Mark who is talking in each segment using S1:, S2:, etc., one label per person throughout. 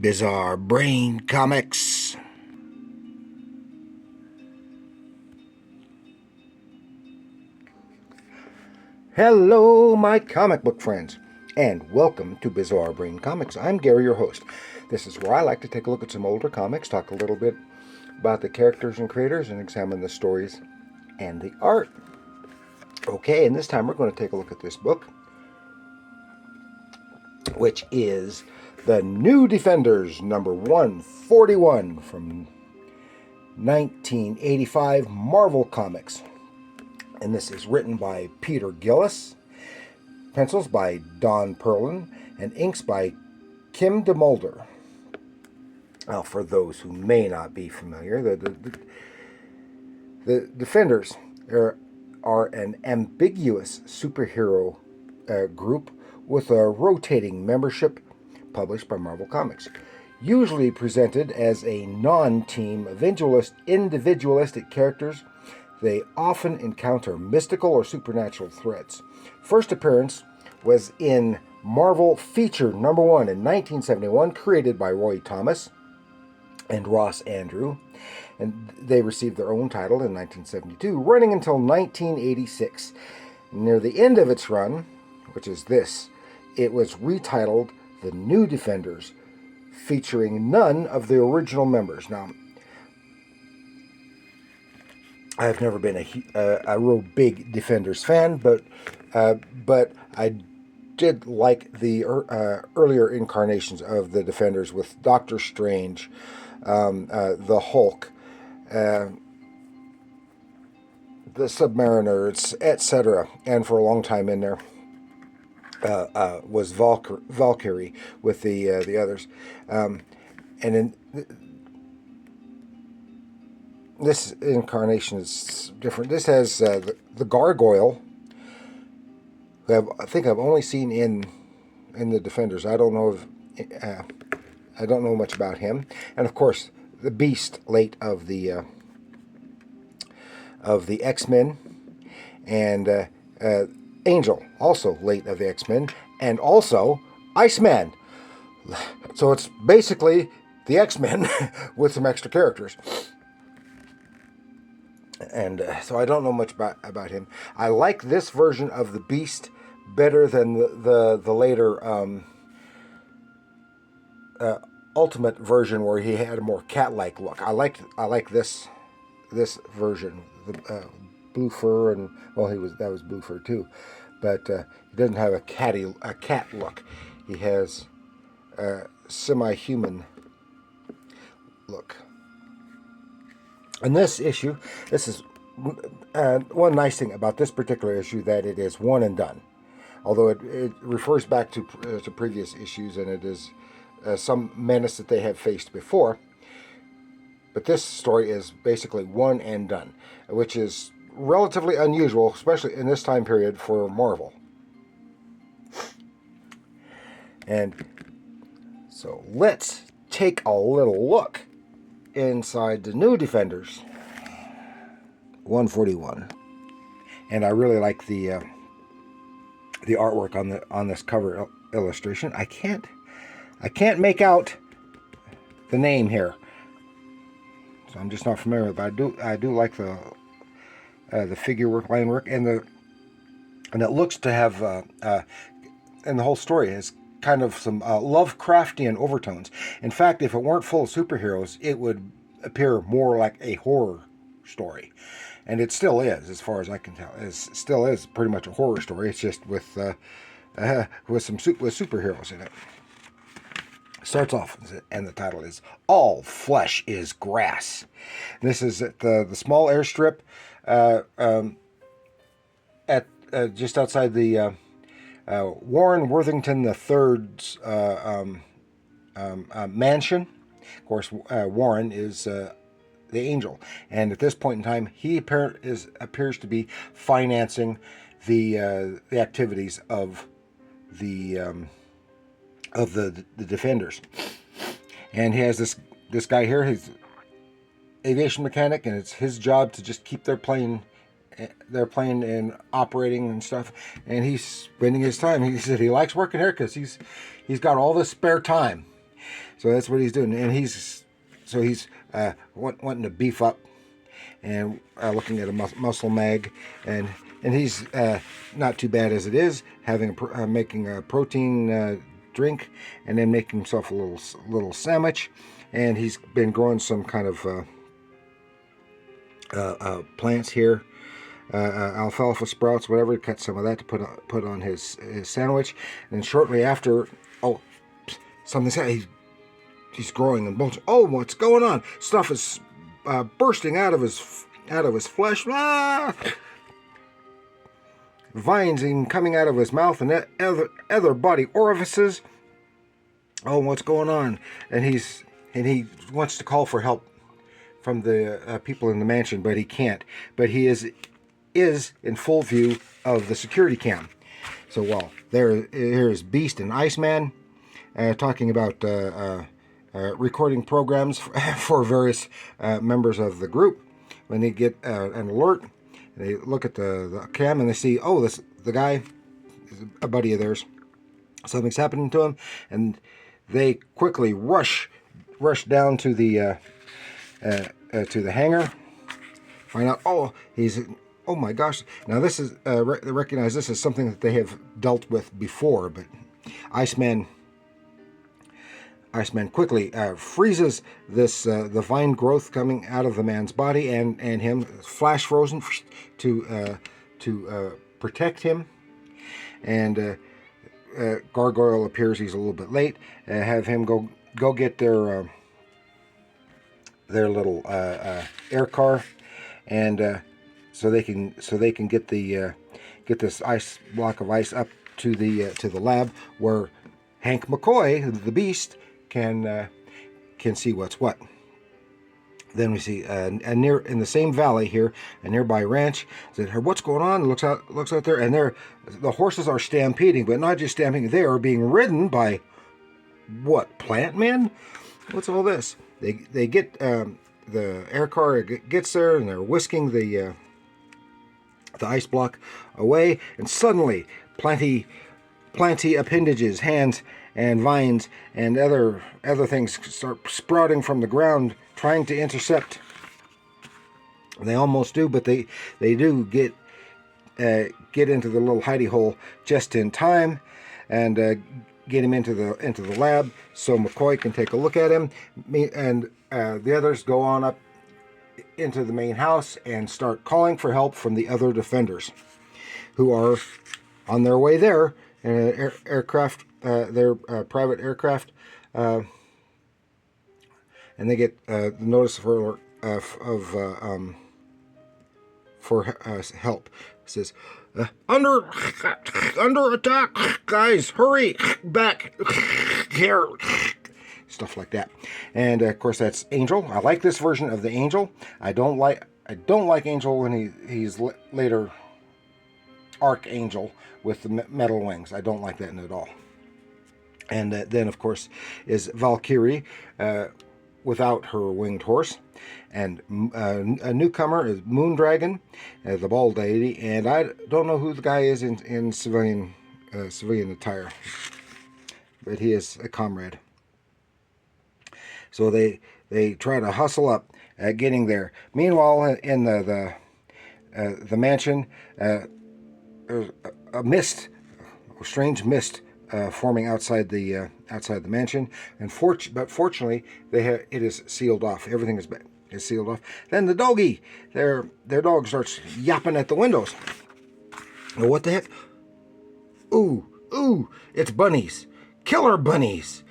S1: Bizarre Brain Comics. Hello, my comic book friends, and welcome to Bizarre Brain Comics. I'm Gary, your host. This is where I like to take a look at some older comics, talk a little bit about the characters and creators, and examine the stories and the art. Okay, and this time we're going to take a look at this book, which is The New Defenders, number 141 from 1985 Marvel Comics. And this is written by Peter Gillis, pencils by Don Perlin, and inks by Kim DeMulder. Now, for those who may not be familiar, the Defenders are an ambiguous superhero group with a rotating membership published by Marvel Comics. Usually presented as a non-team of individualistic characters, they often encounter mystical or supernatural threats. First appearance was in Marvel Feature number 1 in 1971, created by Roy Thomas and Ross Andru, and they received their own title in 1972, running until 1986. Near the end of its run, which is this, it was retitled The New Defenders, featuring none of the original members. Now, I've never been a real big Defenders fan, but I did like the earlier incarnations of the Defenders with Doctor Strange, the Hulk, the Submariners, etc. And for a long time in there was Valkyrie with the others, and in this incarnation is different. This has the Gargoyle, who I think I've only seen in the Defenders. I don't know much about him, and of course the Beast, late of the X-Men, and Angel, also late of the X-Men, and also Iceman. So it's basically the X-Men with some extra characters. And so I don't know much about him. I like this version of the Beast better than the later Ultimate version, where he had a more cat-like look. I like this version, the blue fur, and well, that was blue fur too, but he doesn't have a cat look. He has a semi-human look. In this issue, this is one nice thing about this particular issue, that it is one and done. Although it refers back to previous issues, and it is some menace that they have faced before. But this story is basically one and done, which is relatively unusual, especially in this time period for Marvel. And so let's take a little look inside the New Defenders 141, and I really like the artwork on this cover illustration. I can't make out the name here, so I'm just not familiar with it, but I do like the figure work, line work, and it looks to have and the whole story is kind of some Lovecraftian overtones. In fact, if it weren't full of superheroes, it would appear more like a horror story, and it still is, as far as I can tell. It still is pretty much a horror story. It's just with superheroes in it. It starts off, and the title is "All Flesh Is Grass." And this is at the small airstrip at just outside the Warren Worthington III's mansion. Of course, Warren is the Angel, and at this point in time, he appears to be financing the activities of the Defenders. And he has this guy here. He's aviation mechanic, and it's his job to just keep their plane and operating and stuff. And he's spending his time. He said he likes working here because he's got all this spare time. So that's what he's doing, and he's wanting to beef up, and looking at a muscle mag, and he's not too bad as it is, having making a protein drink, and then making himself a little sandwich, and he's been growing some kind of plants here, alfalfa sprouts, whatever. Cut some of that to put on his sandwich, and shortly after, something's he's growing and bulging. Oh, what's going on? Stuff is bursting out of his flesh. Ah! Vines even coming out of his mouth and other body orifices. Oh, what's going on? And he wants to call for help from the people in the mansion, but he can't. But he is in full view of the security cam. So here's Beast and Iceman talking about recording programs for various members of the group. When they get an alert, they look at the cam and they see, the guy is a buddy of theirs. Something's happening to him, and they quickly rush down to the hangar. Find out, oh my gosh! Now this is they recognize this as something that they have dealt with before, but Iceman quickly freezes this the vine growth coming out of the man's body and him, flash frozen to protect him. And Gargoyle appears. He's a little bit late. Have him go get their little air car, and so they can get this ice block of ice up to the lab where Hank McCoy, the Beast, can see what's what. Then we see near in the same valley here, a nearby ranch. Said, "What's going on?" Looks out there, and the horses are stampeding, but not just stampeding. They are being ridden by what, plant men? What's all this? They get the air car gets there, and they're whisking the ice block away, and suddenly planty appendages, hands and vines and other things start sprouting from the ground, trying to intercept. They almost do, but they do get into the little hidey hole just in time, and get him into the lab so McCoy can take a look at him. And the others go on up into the main house and start calling for help from the other defenders, who are on their way there. Aircraft, their private aircraft, and they get the notice for help. It says, under attack, guys, hurry back here. Stuff like that. And of course that's Angel. I like this version of the Angel. I don't like Angel when he's later Archangel with the metal wings. I don't like that at all. And then, of course, is Valkyrie without her winged horse. And a newcomer is Moondragon, the bald deity. And I don't know who the guy is in civilian attire, but he is a comrade. So they try to hustle up at getting there. Meanwhile, in the mansion, there's a strange mist forming outside the mansion, but fortunately it is sealed off. Everything is sealed off. Then the doggy, their dog starts yapping at the windows. Oh, what the heck? Ooh! It's bunnies, killer bunnies,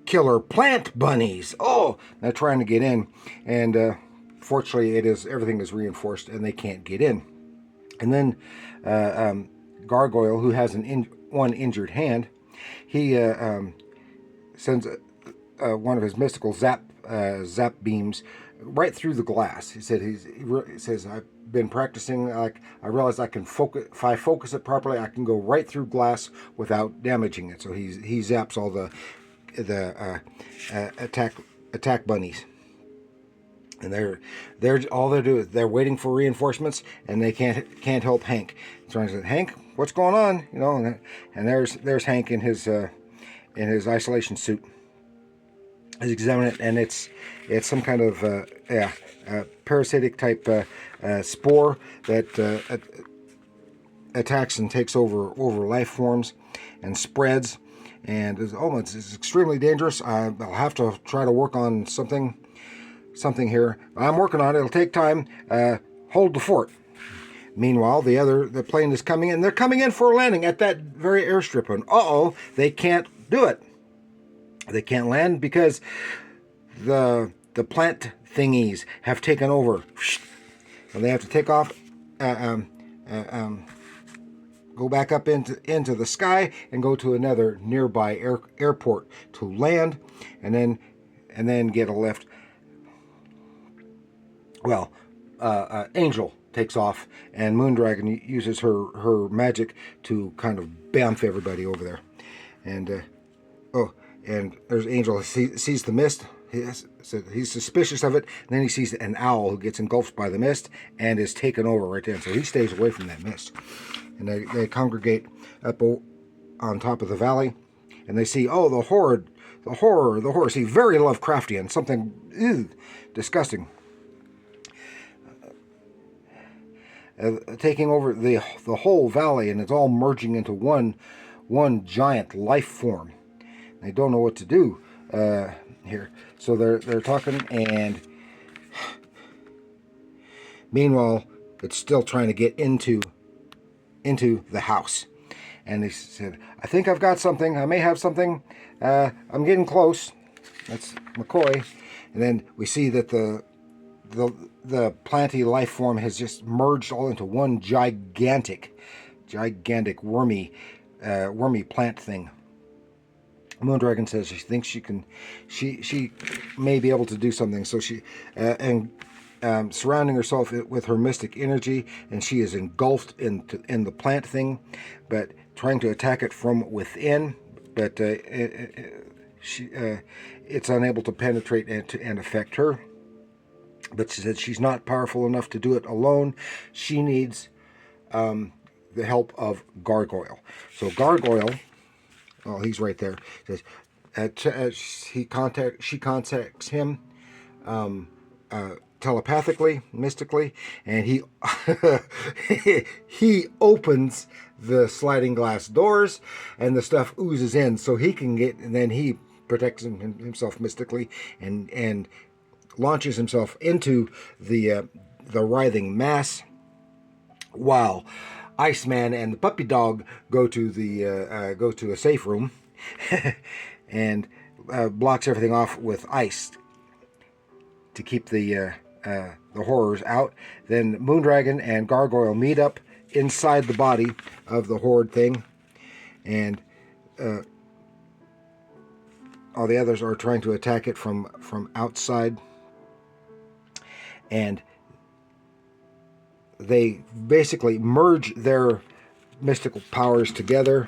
S1: killer plant bunnies. Oh, they're trying to get in, and fortunately everything is reinforced and they can't get in. And then Gargoyle, who has one injured hand, he sends one of his mystical zap beams right through the glass. He says, I've been practicing. I realize I can focus. If I focus it properly, I can go right through glass without damaging it. So he zaps all the attack bunnies. And they're all they do is they're waiting for reinforcements, and they can't help Hank. So I said, Hank, what's going on? And there's Hank in his isolation suit. is examine it, and it's some kind of parasitic type spore that attacks and takes over life forms and spreads, and it's extremely dangerous. I'll have to try to work on something here. I'm working on it. It'll take time. Hold the fort. Meanwhile, the plane is coming in. They're coming in for a landing at that very airstrip, and they can't do it. They can't land because the plant thingies have taken over, and they have to take off, go back up into the sky and go to another nearby airport to land, and then get a lift. Well, Angel takes off, and Moondragon uses her magic to kind of bamf everybody over there, and and there's Angel. He sees the mist. He's suspicious of it. And then he sees an owl who gets engulfed by the mist and is taken over right then. So he stays away from that mist. And they congregate up on top of the valley, and they see, the horror. See, very Lovecraftian, something disgusting. Taking over the whole valley, and it's all merging into one giant life form. They don't know what to do here, so they're talking, and meanwhile, it's still trying to get into the house. And they said, "I think I've got something. I may have something. I'm getting close." That's McCoy, and then we see that the planty life form has just merged all into one gigantic wormy plant thing. Moondragon says she thinks she may be able to do something. So she surrounding herself with her mystic energy, and she is engulfed in the plant thing, but trying to attack it from within. But it's unable to penetrate and affect her. But she said she's not powerful enough to do it alone. She needs the help of Gargoyle. So Gargoyle, he's right there. Says she contacts him telepathically, mystically, and he he opens the sliding glass doors, and the stuff oozes in, so he can get. And then he protects himself mystically, and launches himself into the writhing mass, while Iceman and the puppy dog go to a safe room and blocks everything off with ice to keep the horrors out. Then Moondragon and Gargoyle meet up inside the body of the horde thing, and all the others are trying to attack it from outside. And they basically merge their mystical powers together.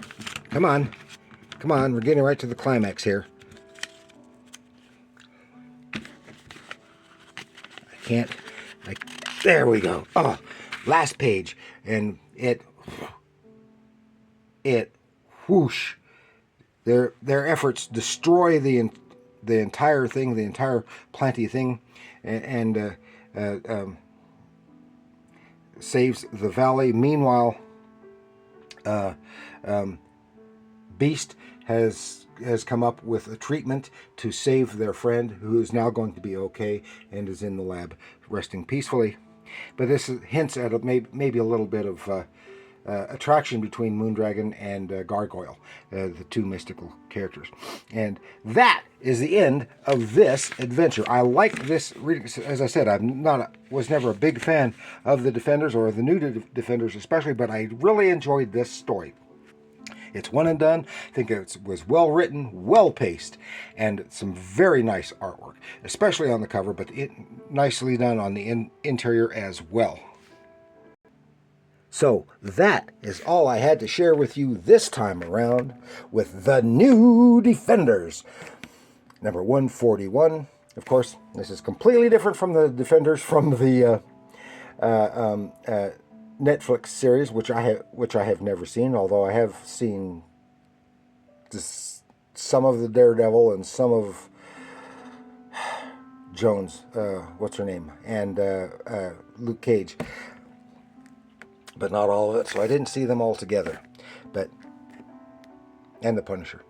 S1: Come on, we're getting right to the climax here. There we go. Last page, and it whoosh. Their efforts destroy the entire thing, the entire planty thing, and saves the valley. Meanwhile, Beast has come up with a treatment to save their friend, who is now going to be okay and is in the lab resting peacefully. But this hints at maybe a little bit of attraction between Moondragon and Gargoyle, the two mystical characters. And that is the end of this adventure. I like this reading. As I said, was never a big fan of the Defenders, or the new Defenders especially, but I really enjoyed this story. It's one and done. I think it was well written, well paced, and some very nice artwork, especially on the cover, but nicely done on the interior as well. So that is all I had to share with you this time around with the new Defenders. Number 141. Of course, this is completely different from the Defenders from the Netflix series, which I have never seen, although I have seen some of the Daredevil and some of Jones, what's her name, and Luke Cage, but not all of it. So I didn't see them all together, and the Punisher.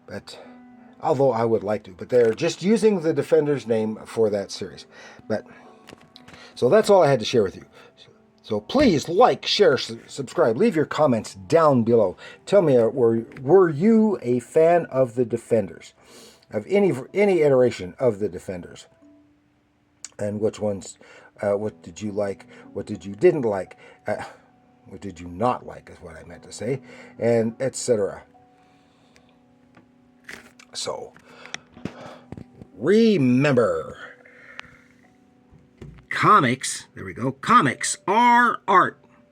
S1: But although I would like to, but they're just using the Defenders name for that series. But so that's all I had to share with you. So please like, share, subscribe. Leave your comments down below. Tell me, were you a fan of the Defenders, of any iteration of the Defenders, and which ones? What did you like? What did you didn't like? What did you not like? Is what I meant to say, and etc. So remember, comics. There we go. Comics are art.